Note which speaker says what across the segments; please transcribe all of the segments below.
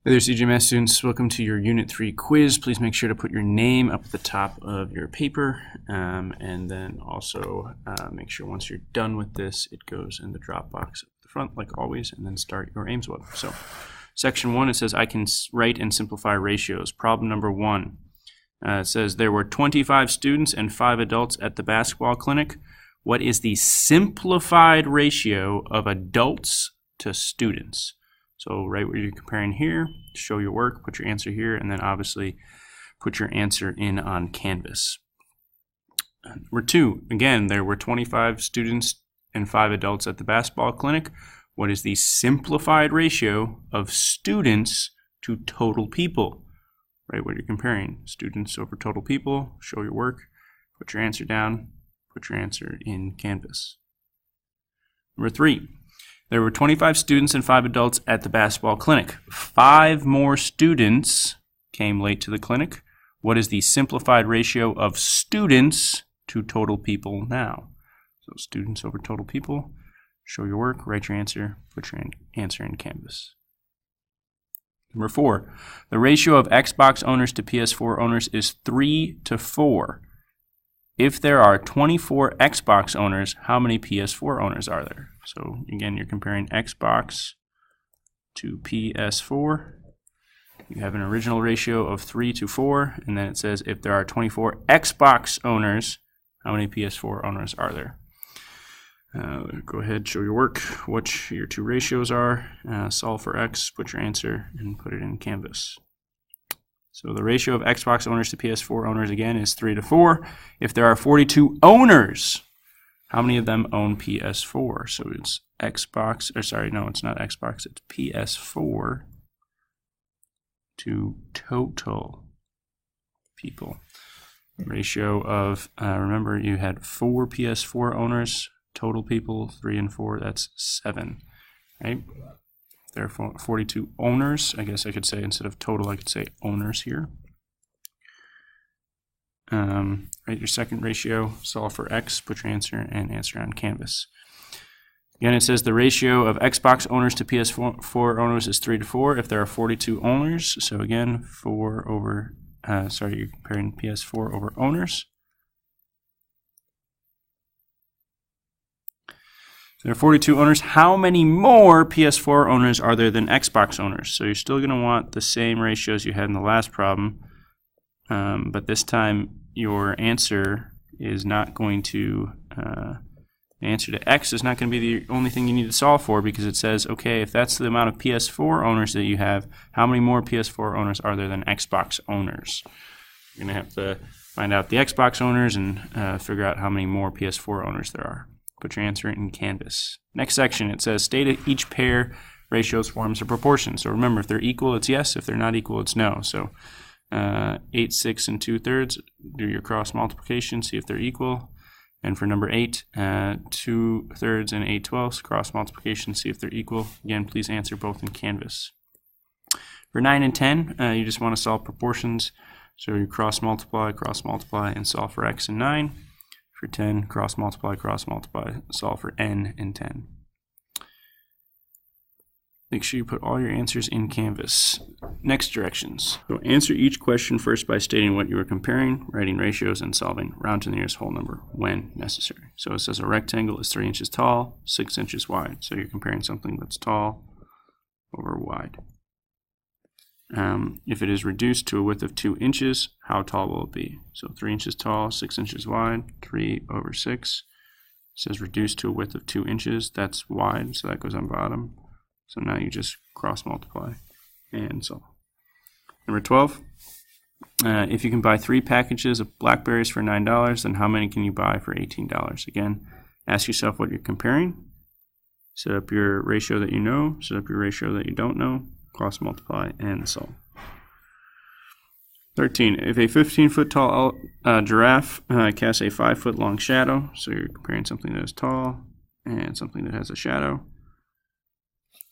Speaker 1: Hey there, CGMS students. Welcome to your Unit 3 quiz. Please make sure to put your name up at the top of your paper, and then also make sure once you're done with this, it goes in the drop box at the front, like always, and then start your Ames web. So, section 1, it says, I can write and simplify ratios. Problem number 1. It says, there were 25 students and 5 adults at the basketball clinic. What is the simplified ratio of adults to students? So write what you're comparing here, show your work, put your answer here, and then obviously put your answer in on Canvas. Number 2, again, there were 25 students and 5 adults at the basketball clinic. What is the simplified ratio of students to total people? Write what you're comparing, students over total people, show your work, put your answer down, put your answer in Canvas. Number 3. There were 25 students and 5 adults at the basketball clinic. 5 more students came late to the clinic. What is the simplified ratio of students to total people now? So students over total people. Show your work, write your answer, put your answer in Canvas. Number 4. The ratio of Xbox owners to PS4 owners is 3 to 4. If there are 24 Xbox owners, how many PS4 owners are there? So again, you're comparing Xbox to PS4. You have an original ratio of 3 to 4, and then it says if there are 24 Xbox owners, how many PS4 owners are there? Go ahead, show your work, what your two ratios are, solve for X, put your answer, and put it in Canvas. So the ratio of Xbox owners to PS4 owners, again, is 3 to 4. If there are 42 owners, how many of them own PS4? So it's Xbox, or sorry, no, it's not Xbox, it's PS4 to total people. Ratio of, remember, you had 4 PS4 owners, total people, 3 and 4, that's 7, right? There are 42 owners. I guess I could say, instead of total, I could say owners here. Write your second ratio, solve for X, put your answer and answer on Canvas. Again, it says the ratio of Xbox owners to PS4 owners is 3 to 4 if there are 42 owners. So again, 4 over, you're comparing PS4 over owners. There are 42 owners. How many more PS4 owners are there than Xbox owners? So you're still going to want the same ratios you had in the last problem, but this time your answer is not going to, the answer to X is not going to be the only thing you need to solve for, because it says, okay, if that's the amount of PS4 owners that you have, how many more PS4 owners are there than Xbox owners? You're going to have to find out the Xbox owners and figure out how many more PS4 owners there are. Put your answer in Canvas. Next section, it says state each pair ratios, forms, or proportions. So remember, if they're equal, it's yes. If they're not equal, it's no. So 8, 6, and 2/3, do your cross multiplication, see if they're equal. And for number 8, 2/3 and 8/12, cross multiplication, see if they're equal. Again, please answer both in Canvas. For 9 and 10, you just want to solve proportions. So you cross multiply, and solve for X and 9. For 10, cross multiply, solve for N and 10. Make sure you put all your answers in Canvas. Next directions. So answer each question first by stating what you are comparing, writing ratios, and solving. Round to the nearest whole number when necessary. So it says a rectangle is 3 inches tall, 6 inches wide. So you're comparing something that's tall over wide. If it is reduced to a width of 2 inches, how tall will it be? So 3 inches tall, 6 inches wide, 3 over 6. It says reduced to a width of 2 inches. That's wide, so that goes on bottom. So now you just cross multiply and solve. Number 12, if you can buy 3 packages of blackberries for $9, then how many can you buy for $18? Again, ask yourself what you're comparing. Set up your ratio that you know, set up your ratio that you don't know. Cross multiply and solve. 13. If a 15-foot tall giraffe casts a 5-foot long shadow, so you're comparing something that is tall and something that has a shadow,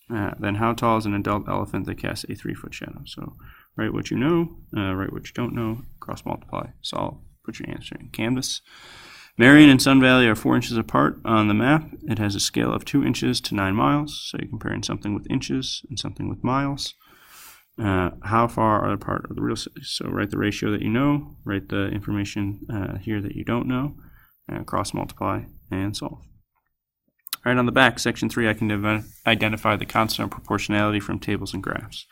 Speaker 1: then how tall is an adult elephant that casts a 3-foot shadow? So write what you know, write what you don't know, cross multiply, solve, put your answer in Canvas. Marion and Sun Valley are 4 inches apart on the map. It has a scale of 2 inches to 9 miles, so you're comparing something with inches and something with miles. how far are they part of the real estate? So write the ratio that you know, write the information here that you don't know, cross multiply, and solve. All right, on the back, section 3, I can identify the constant of proportionality from tables and graphs.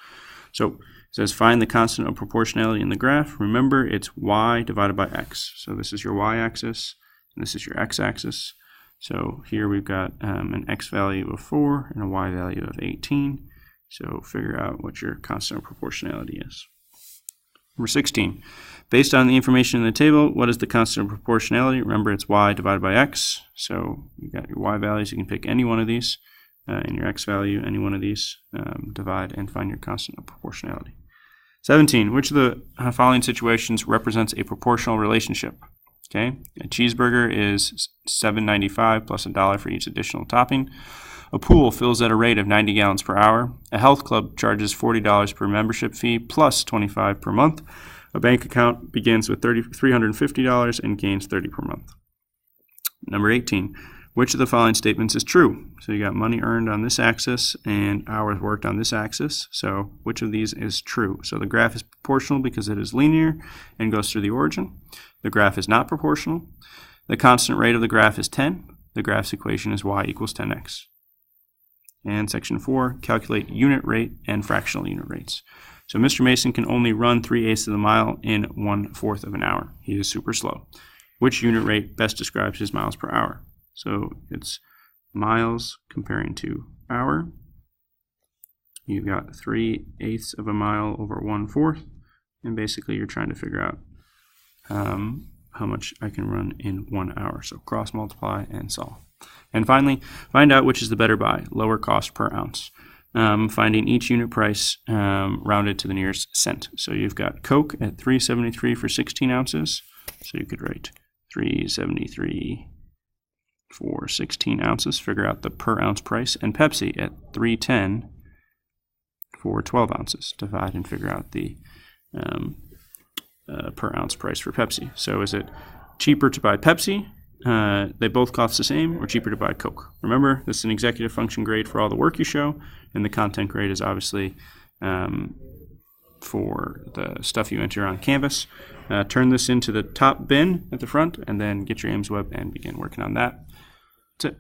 Speaker 1: So it says find the constant of proportionality in the graph. Remember, it's y divided by x. So this is your y-axis, and this is your x-axis. So here we've got an x value of 4 and a y value of 18. So figure out what your constant of proportionality is. Number 16, based on the information in the table, what is the constant of proportionality? Remember, it's y divided by x. So you've got your y values. You can pick any one of these, and your x value, any one of these, divide and find your constant of proportionality. 17, which of the following situations represents a proportional relationship? Okay, a cheeseburger is $7.95 plus $1 for each additional topping. A pool fills at a rate of 90 gallons per hour. A health club charges $40 per membership fee plus $25 per month. A bank account begins with $350 and gains $30 per month. Number 18, which of the following statements is true? So you got money earned on this axis and hours worked on this axis. So which of these is true? So the graph is proportional because it is linear and goes through the origin. The graph is not proportional. The constant rate of the graph is 10. The graph's equation is y equals 10x. And section 4, calculate unit rate and fractional unit rates. So Mr. Mason can only run 3/8 of the mile in 1/4 of an hour. He is super slow. Which unit rate best describes his miles per hour? So it's miles comparing to hour. You've got 3/8 of a mile over 1/4. And basically you're trying to figure out how much I can run in 1 hour. So cross multiply and solve. And finally, find out which is the better buy, lower cost per ounce. Finding each unit price rounded to the nearest cent. So you've got Coke at $3.73 for 16 ounces. So you could write $3.73 for 16 ounces. Figure out the per ounce price. And Pepsi at $3.10 for 12 ounces. Divide and figure out the per ounce price for Pepsi. So is it cheaper to buy Pepsi? They both cost the same, or cheaper to buy Coke. Remember, this is an executive function grade for all the work you show, and the content grade is obviously for the stuff you enter on Canvas. Turn this into the top bin at the front, and then get your Ames Web and begin working on that. That's it.